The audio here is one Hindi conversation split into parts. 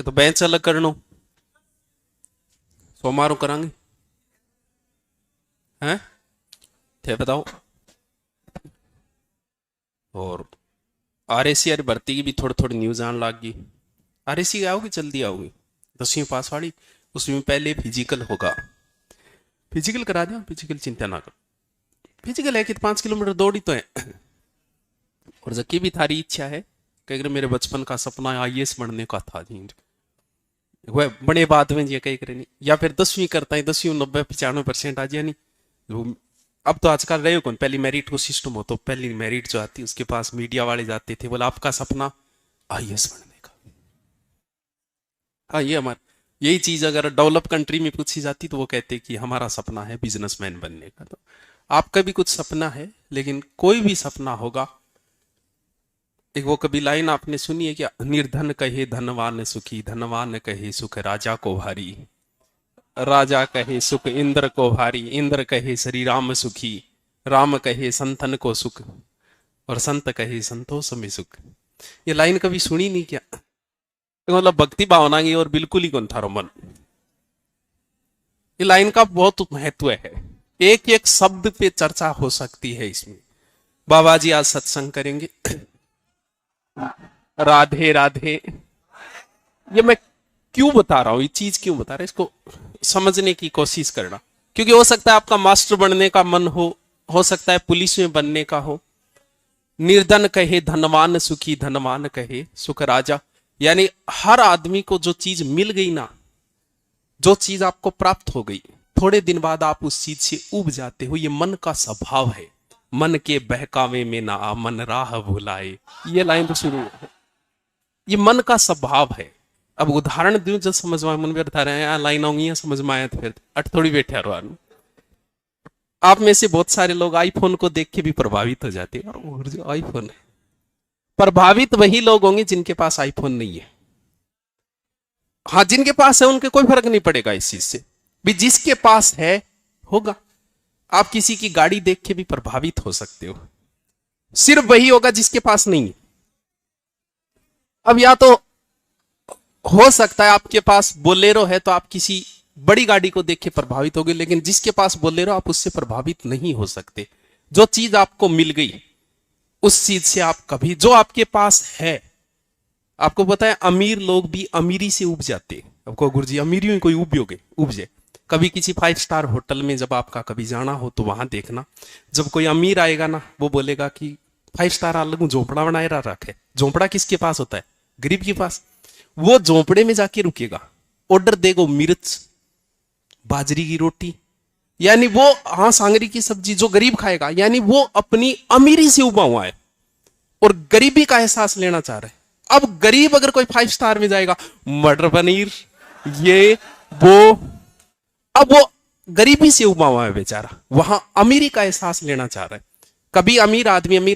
तो बेंच अलग कर लो, सोमवार करांगे हैं, थे बताओ। और RAC भर्ती की भी थोड़ी थोड़ी न्यूज आने लग गई। RAC आओगी, जल्दी आओगी, 10वीं पास वाली। उसमें पहले फिजिकल होगा, फिजिकल करा दिया, फिजिकल चिंता ना करो। फिजिकल है कि 5 किलोमीटर दौड़ी तो है। और जबकि भी थारी इच्छा है कि अगर मेरे बचपन का सपना IAS बनने का था जी, वह बड़े बाद में जी कहीं करे नहीं, या फिर 10वीं करता है, 10वीं 90-95% आ जाए नहीं। अब तो आजकल रहे हो कौन, पहली मेरिट को सिस्टम हो, तो पहली मेरिट जो आती उसके पास मीडिया वाले जाते थे, बोला आपका सपना IAS बनने का। हाँ, ये हमारा यही चीज अगर डेवलप कंट्री में पूछी जाती तो वो कहते कि हमारा सपना है बिजनेसमैन बनने का। तो आपका भी कुछ सपना है, लेकिन कोई भी सपना होगा, एक वो कभी लाइन आपने सुनी है क्या, निर्धन कहे धनवान सुखी, धनवान कहे सुख राजा को भारी, राजा कहे सुख इंद्र को भारी, इंद्र कहे श्री राम सुखी, राम कहे संतन को सुख, और संत कहे संतोष में सुख। ये लाइन कभी सुनी नहीं क्या? मतलब भक्ति भावना की और बिल्कुल ही कौन थारो मन। ये लाइन का बहुत महत्व है, एक एक शब्द पे चर्चा हो सकती है इसमें। बाबा जी आज सत्संग करेंगे, राधे राधे। ये मैं क्यों बता रहा हूं, ये चीज क्यों बता रहा हूं, इसको समझने की कोशिश करना। क्योंकि हो सकता है आपका मास्टर बनने का मन हो सकता है पुलिस में बनने का हो। निर्धन कहे धनवान सुखी, धनवान कहे सुख राजा। यानी हर आदमी को जो चीज मिल गई ना, जो चीज आपको प्राप्त हो गई, थोड़े दिन बाद आप उस चीज से उब जाते हो। ये मन का स्वभाव है, मन के बहकावे में ना आ, मन राह भुलाए। ये लाइन तो शुरू है, ये मन का स्वभाव है। अब उदाहरण दूं जो समझ में मन में बता रहे हैं, लाइन आऊंगी समझ में आया तो फिर अट थोड़ी बैठे हर। आप में से बहुत सारे लोग आईफोन को देख के भी प्रभावित हो जाते हैं, और जो आईफोन है, प्रभावित वही लोग होंगे जिनके पास आईफोन नहीं है। हाँ, जिनके पास है उनके कोई फर्क नहीं पड़ेगा इस चीज से भी, जिसके पास है होगा। आप किसी की गाड़ी देख के भी प्रभावित हो सकते हो, सिर्फ वही होगा जिसके पास नहीं है। अब या तो हो सकता है आपके पास बोलेरो है तो आप किसी बड़ी गाड़ी को देख के प्रभावित हो गए, लेकिन जिसके पास बोलेरो आप उससे प्रभावित नहीं हो सकते। जो चीज आपको मिल गई उस चीज से आप कभी, जो आपके पास है, आपको पता है अमीर लोग भी अमीरी से उब जाते हैं। आपको गुरुजी अमीरी में कोई उपजे कभी किसी 5 स्टार होटल में जब आपका कभी जाना हो तो वहां देखना, जब कोई अमीर आएगा ना वो बोलेगा कि 5 स्टार अलग झोंपड़ा बनाए रखे। झोंपड़ा किसके पास होता है? गरीब के पास। वो झोंपड़े में जाके रुकेगा, ऑर्डर देगा मिर्च, बाजरी की रोटी, यानी वो, हाँ, सांगरी की सब्जी, जो गरीब खाएगा। यानी वो अपनी अमीरी से उबा हुआ है और गरीबी का एहसास लेना चाह रहा है। अब गरीब अगर कोई 5 स्टार में जाएगा, मटर पनीर, ये वो, अब वो गरीबी से उबा हुआ है बेचारा, वहां अमीरी का एहसास लेना चाह रहा है। कभी अमीर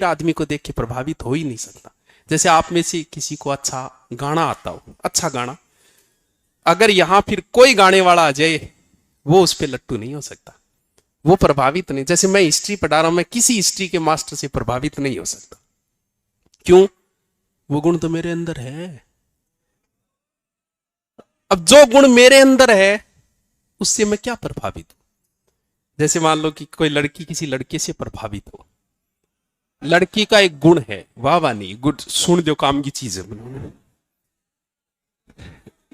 आदमी को देख के प्रभावित हो ही नहीं सकता। जैसे आप में से किसी को अच्छा गाना आता हो, अच्छा गाना, अगर यहां फिर कोई गाने वाला आ जाए, वो उस पर लट्टू नहीं हो सकता, वो प्रभावित नहीं। जैसे मैं हिस्ट्री पढ़ा रहा हूं, मैं किसी हिस्ट्री के मास्टर से प्रभावित नहीं हो सकता। क्यों? वो गुण तो मेरे अंदर है। अब जो गुण मेरे अंदर है उससे मैं क्या प्रभावित हूं? जैसे मान लो कि कोई लड़की किसी लड़के से प्रभावित हो, लड़की का एक गुण है, वाह वाह नहीं, गुड सुन जो काम की चीज है।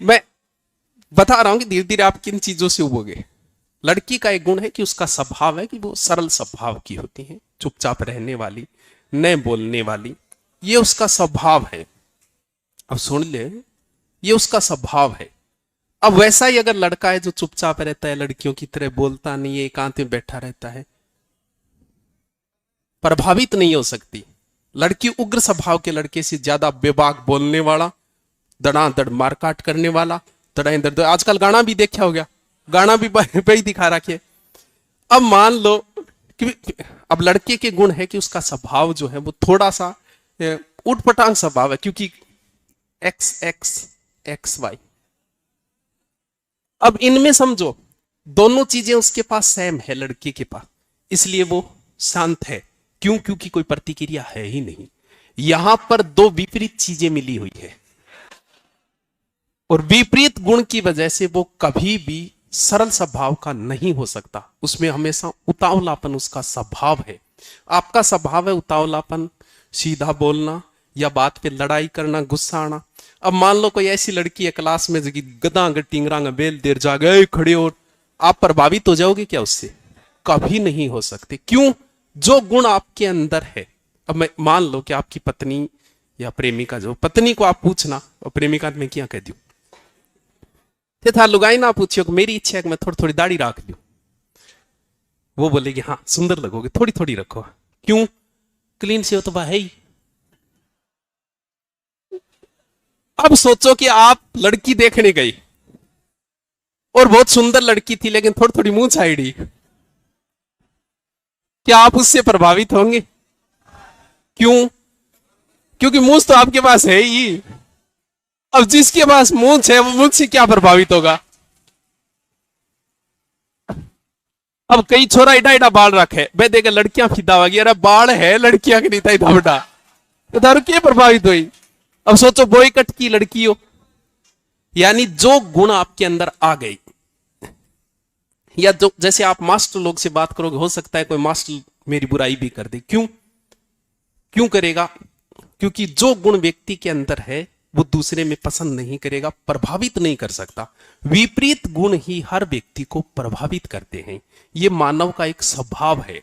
मैं बता रहा हूं कि धीरे धीरे आप किन चीजों से उबोगे। लड़की का एक गुण है कि उसका स्वभाव है कि वो सरल स्वभाव की होती है, चुपचाप रहने वाली, न बोलने वाली, ये उसका स्वभाव है। अब सुन ले, ये उसका स्वभाव है। अब वैसा ही अगर लड़का है जो चुपचाप रहता है, लड़कियों की तरह बोलता नहीं है, एकांत में बैठा रहता है, प्रभावित नहीं हो सकती। लड़की उग्र स्वभाव के लड़के से ज्यादा बेबाक बोलने वाला, दड़ादड़ मारकाट करने वाला, दड़ आजकल गाना भी देखा हो गया, गाना भी पे ही दिखा रखे। अब मान लो कि अब लड़के के गुण है कि उसका स्वभाव जो है वो थोड़ा सा उटपटांग स्वभाव है, क्योंकि XXXY। अब इनमें समझो दोनों चीजें उसके पास सेम है लड़के के पास, इसलिए वो शांत है। क्यों? क्योंकि कोई प्रतिक्रिया है ही नहीं। यहां पर दो विपरीत चीजें मिली हुई है। और विपरीत गुण की वजह से वो कभी भी सरल स्वभाव का नहीं हो सकता, उसमें हमेशा उतावलापन उसका स्वभाव है। आपका स्वभाव है उतावलापन, सीधा बोलना या बात पे लड़ाई करना, गुस्सा आना। अब मान लो कोई ऐसी लड़की है क्लास में जो गदा टिंगरा बेल देर जागे खड़े हो, आप प्रभावित हो जाओगे क्या उससे? कभी नहीं हो सकते। क्यों? जो गुण आपके अंदर है। अब मैं मान लो कि आपकी पत्नी या प्रेमिका, जो पत्नी को आप पूछना और प्रेमिका में क्या कह दू था लुगाई ना पूछियो कि मेरी इच्छा है कि मैं थोड़ी थोड़ी दाढ़ी रख लू, वो बोलेगी हाँ सुंदर लगोगे, थोड़ी थोड़ी रखो। क्यों? क्लीन से हो तो वह है ही। अब सोचो कि आप लड़की देखने गई और बहुत सुंदर लड़की थी लेकिन थोड़ी थोड़ी मुंह छाड़ी, क्या आप उससे प्रभावित होंगे? क्यों? क्योंकि मूंछ तो आपके पास है ही। अब जिसके पास मूंछ है वो मूंछ से क्या प्रभावित होगा? अब कई छोरा इडा इडा बाल रखे, वे देखे लड़कियां फिदा होगी, अरे बाल है लड़कियां की नहीं था इतना बड़ा, तो दारू क्या प्रभावित हुई? अब सोचो बॉय कट की लड़की हो, यानी जो गुण आपके अंदर आ गई, या जो जैसे आप मास्टर लोग से बात करोगे, हो सकता है कोई मास्टर मेरी बुराई भी कर दे। क्यों? क्यों करेगा? क्योंकि जो गुण व्यक्ति के अंदर है वो दूसरे में पसंद नहीं करेगा, प्रभावित नहीं कर सकता। विपरीत गुण ही हर व्यक्ति को प्रभावित करते हैं, ये मानव का एक स्वभाव है।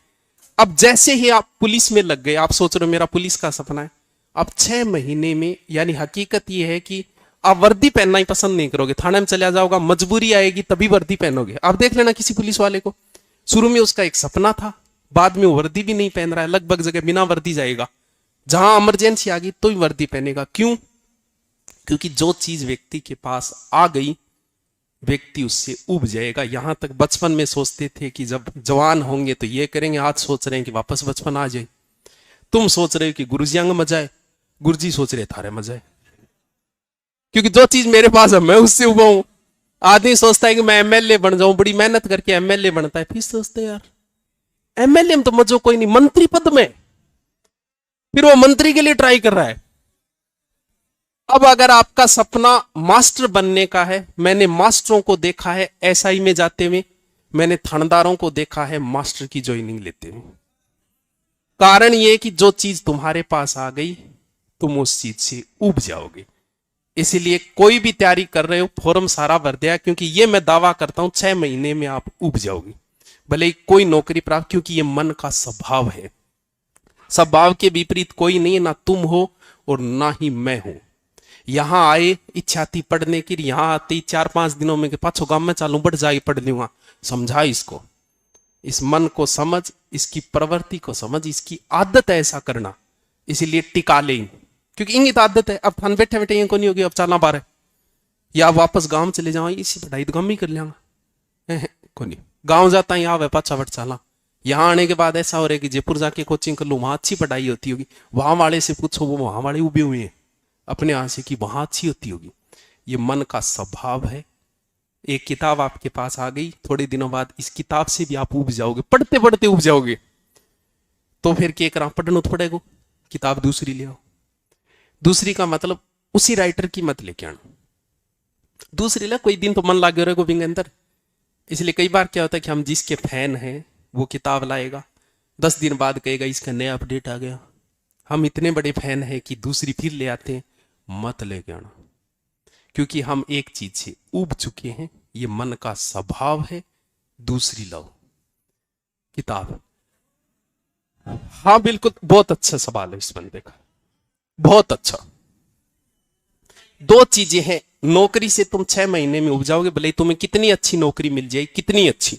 अब जैसे ही आप पुलिस में लग गए, आप सोच रहे हो मेरा पुलिस का सपना है, अब 6 महीने में, यानी हकीकत यह है कि आप वर्दी पहनना ही पसंद नहीं करोगे, थाने में चला जाओगा, मजबूरी आएगी तभी वर्दी पहनोगे। आप देख लेना किसी पुलिस वाले को, शुरू में उसका एक सपना था, बाद में वो वर्दी भी नहीं पहन रहा है, लगभग जगह बिना वर्दी जाएगा, जहां इमरजेंसी आ गई तो ही वर्दी पहनेगा। क्यों? क्योंकि जो चीज व्यक्ति के पास आ गई व्यक्ति उससे उब जाएगा। यहां तक बचपन में सोचते थे कि जब जवान होंगे तो ये करेंगे, आज सोच रहे हैं कि वापस बचपन आ जाए। तुम सोच रहे हो कि गुरुजियांग मजा है, गुरुजी सोच रहे थारे मजा है, क्योंकि जो चीज मेरे पास है मैं उससे उबा हूं। आदमी सोचता है कि मैं एमएलए बन जाऊं, बड़ी मेहनत करके एमएलए बनता है, फिर सोचते यार एमएलए में तो मजो कोई नहीं, मंत्री पद में, फिर वो मंत्री के लिए ट्राई कर रहा है। अब अगर आपका सपना मास्टर बनने का है, मैंने मास्टरों को देखा है एसआई में जाते हुए, मैंने थानेदारों को देखा है मास्टर की ज्वाइनिंग लेते हुए। कारण यह कि जो चीज तुम्हारे पास आ गई तुम उस चीज से उब जाओगे। इसलिए कोई भी तैयारी कर रहे हो फॉर्म सारा भर दिया, क्योंकि ये मैं दावा करता हूं 6 महीने में आप उब जाओगे, भले ही कोई नौकरी प्राप्त, क्योंकि ये मन का स्वभाव है। स्वभाव के विपरीत कोई नहीं है, ना तुम हो और ना ही मैं हूं। यहां आए इच्छा थी पढ़ने की, यहां आते 4-5 दिनों में पाछो गांव में चालू बढ़ जाए पढ़ लूंगा। समझा इसको, इस मन को समझ, इसकी प्रवृत्ति को समझ, इसकी आदत है ऐसा करना, इसीलिए टिका ले, क्योंकि इंगित आदत है। अब फन बैठे बैठे को नहीं होगी, अब चलना बारे या वापस गांव चले जाओ, इसी पढ़ाई तो गम ही कर लिया को नहीं, गांव जाता ही आवे पाछा वट चला। यहां आने के बाद ऐसा हो रहा है कि जयपुर जाके कोचिंग कर लू, वहां अच्छी पढ़ाई होती होगी, वहां वाले से पूछो, वो वहां वाले उबे हुए हैं अपने यहां से कि वहां अच्छी होती होगी। ये मन का स्वभाव है। एक किताब आपके पास आ गई, थोड़े दिनों बाद इस किताब से भी आप उब जाओगे, पढ़ते पढ़ते उब जाओगे, तो फिर क्या करा, पढ़ना तो पड़ेगा, किताब दूसरी ले आओ। दूसरी का मतलब उसी राइटर की मत लेके आना, दूसरी ला, कोई दिन तो मन लागे रहेगा बिंग अंदर। इसलिए कई बार क्या होता है कि हम जिसके फैन हैं वो किताब लाएगा, 10 दिन बाद कहेगा इसका नया अपडेट आ गया। हम इतने बड़े फैन हैं कि दूसरी फिर ले आते हैं, मत लेके आना, क्योंकि हम एक चीज से उब चुके हैं, ये मन का स्वभाव है। दूसरी लाओ किताब। हाँ बिल्कुल, बहुत अच्छा सवाल है इस बंदे का, बहुत अच्छा। 2 चीजें हैं, नौकरी से तुम 6 महीने में उब जाओगे, भले तुम्हें कितनी अच्छी नौकरी मिल जाए, कितनी अच्छी,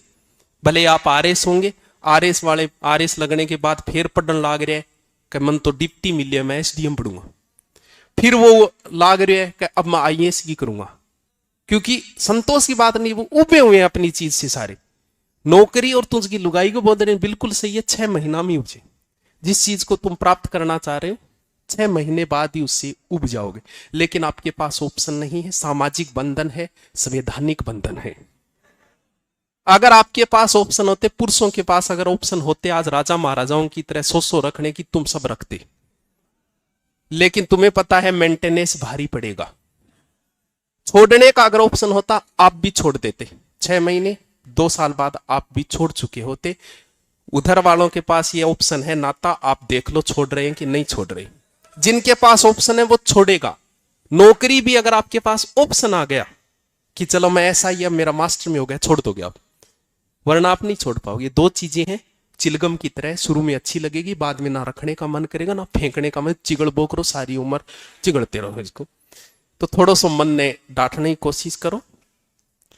भले आप आरएस होंगे, आरएस वाले आरएस लगने के बाद फिर पढ़ने लाग रहे हैं कि मन तो डिप्टी मिले, मैं एसडीएम पढ़ूंगा, फिर वो लाग रहे हैं कि अब मैं आईएएस की करूंगा, क्योंकि संतोष की बात नहीं, वो उबे हुए हैं अपनी चीज से सारे। नौकरी और तुझकी लुगाई को बोल रहे हैं, बिल्कुल सही है, 6 महीना में उबजे। जिस चीज को तुम प्राप्त करना चाह रहे हो 6 महीने बाद ही उससे उब जाओगे। लेकिन आपके पास ऑप्शन नहीं है, सामाजिक बंधन है, संवैधानिक बंधन है। अगर आपके पास ऑप्शन होते, पुरुषों के पास अगर ऑप्शन होते आज राजा महाराजाओं की तरह 100 रखने की, तुम सब रखते, लेकिन तुम्हें पता है मेंटेनेंस भारी पड़ेगा। छोड़ने का अगर ऑप्शन होता आप भी छोड़ देते, 6 महीने 2 साल बाद आप भी छोड़ चुके होते। उधर वालों के पास ये ऑप्शन है नाता, आप देख लो छोड़ रहे हैं कि नहीं छोड़ रहे। जिनके पास ऑप्शन है वो छोड़ेगा। नौकरी भी अगर आपके पास ऑप्शन आ गया कि चलो मैं ऐसा ही, मेरा मास्टर में हो गया, छोड़ दोगे आप, वरना आप नहीं छोड़ पाओगे। 2 चीजें हैं चिलगम की तरह, शुरू में अच्छी लगेगी, बाद में ना रखने का मन करेगा ना फेंकने का मन, चिगड़ बोकरो सारी उम्र चिगड़ते रहो इसको। तो थोड़ा सा मन ने डांटने की कोशिश करो।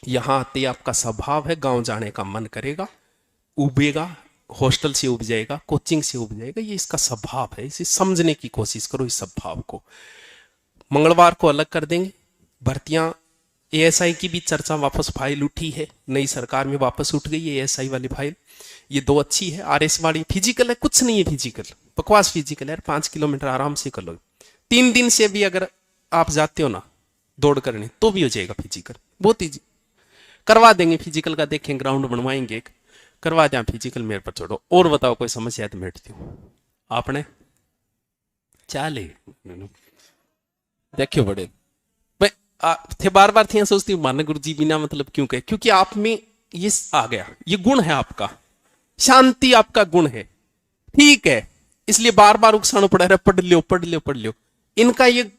यहां आते आपका स्वभाव है गांव जाने का मन करेगा, उबेगा, हॉस्टल से उब जाएगा, कोचिंग से उब जाएगा, ये इसका स्वभाव है। इसे समझने की कोशिश करो इस स्वभाव को। मंगलवार को अलग कर देंगे। भर्तियां एएसआई की भी चर्चा, वापस फाइल उठी है, नई सरकार में वापस उठ गई है एएसआई वाली फाइल। ये 2 अच्छी है। आरएस वाली फिजिकल है, कुछ नहीं है फिजिकल, बकवास फिजिकल है, 5 किलोमीटर आराम से कर लो। 3 दिन से भी अगर आप जाते हो ना दौड़ करने तो भी हो जाएगा फिजिकल, बहुत ईजी करवा देंगे। फिजिकल का देखें, ग्राउंड बनवाएंगे, करवा दें फिजिकल, मेरे पर छोड़ो। और बताओ कोई समस्या तो बैठती हूँ आपने चाले देखियो बड़े थे, बार बार थे सोचती हूँ मान गुरु जी बिना मतलब क्यों कहे, क्योंकि आप में ये आ गया, ये गुण है आपका, शांति आपका गुण है, ठीक है। इसलिए बार बार उकसानो पड़ा रहा, पढ़ लियो पढ़ लियो पढ़ लियो। इनका ये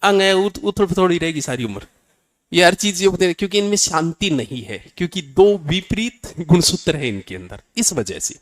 अंग है, उथड़ थोड़ी रहेगी सारी उम्र, ये हर चीज ये, क्योंकि इनमें शांति नहीं है, क्योंकि 2 विपरीत गुणसूत्र है इनके अंदर, इस वजह से।